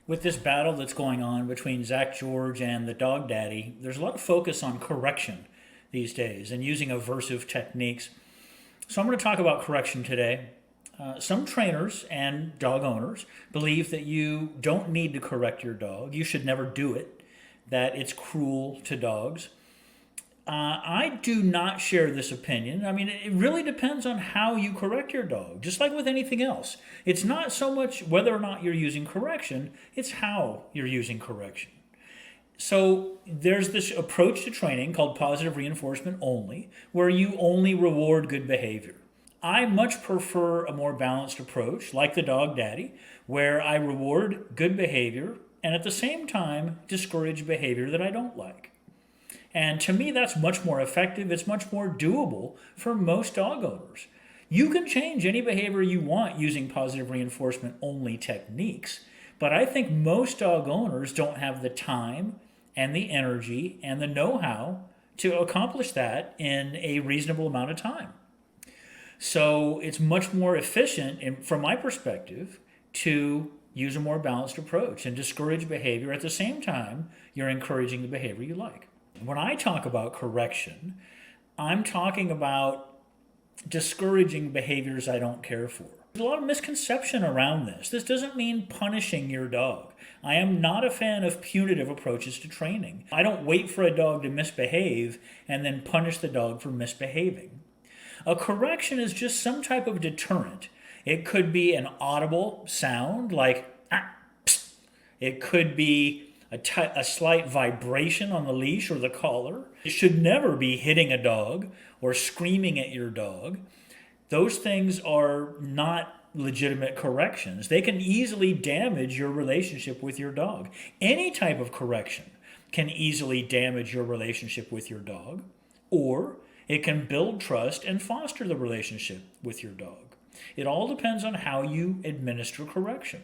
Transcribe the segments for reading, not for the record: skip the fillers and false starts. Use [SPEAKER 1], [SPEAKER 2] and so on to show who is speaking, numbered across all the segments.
[SPEAKER 1] With this battle that's going on between Zach George and the dog daddy, there's a lot of focus on correction these days and using aversive techniques. So I'm going to talk about correction today. Some trainers and dog owners believe that you don't need to correct your dog. You should never do it, that it's cruel to dogs. I do not share this opinion. I mean, it really depends on how you correct your dog, just like with anything else. It's not so much whether or not you're using correction, it's how you're using correction. So there's this approach to training called positive reinforcement only, where you only reward good behavior. I much prefer a more balanced approach, like the dog daddy, where I reward good behavior and at the same time discourage behavior that I don't like. And to me, that's much more effective. It's much more doable for most dog owners. You can change any behavior you want using positive reinforcement only techniques, but I think most dog owners don't have the time and the energy and the know-how to accomplish that in a reasonable amount of time. So it's much more efficient, from my perspective, to use a more balanced approach and discourage behavior at the same time you're encouraging the behavior you like. When I talk about correction, I'm talking about discouraging behaviors I don't care for. There's a lot of misconception around this. This doesn't mean punishing your dog. I am not a fan of punitive approaches to training. I don't wait for a dog to misbehave and then punish the dog for misbehaving. A correction is just some type of deterrent. It could be an audible sound like ah, psst. It could be a slight vibration on the leash or the collar. It should never be hitting a dog or screaming at your dog. Those things are not legitimate corrections. They can easily damage your relationship with your dog. Any type of correction can easily damage your relationship with your dog, or it can build trust and foster the relationship with your dog. It all depends on how you administer correction.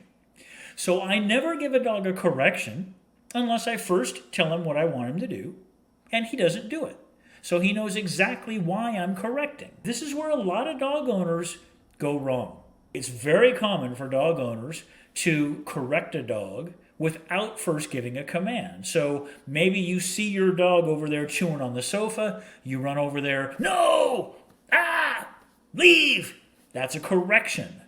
[SPEAKER 1] So I never give a dog a correction unless I first tell him what I want him to do, and he doesn't do it. So he knows exactly why I'm correcting. This is where a lot of dog owners go wrong. It's very common for dog owners to correct a dog without first giving a command. So maybe you see your dog over there chewing on the sofa, you run over there, no, leave. That's a correction.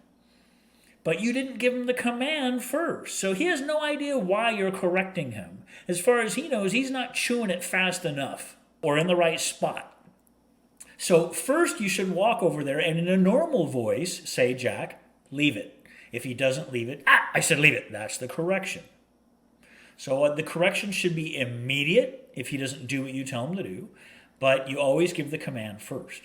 [SPEAKER 1] But you didn't give him the command first. So he has no idea why you're correcting him. As far as he knows, he's not chewing it fast enough or in the right spot. So first you should walk over there and in a normal voice say, Jack, leave it. If he doesn't leave it, I said leave it. That's the correction. So the correction should be immediate if he doesn't do what you tell him to do, but you always give the command first.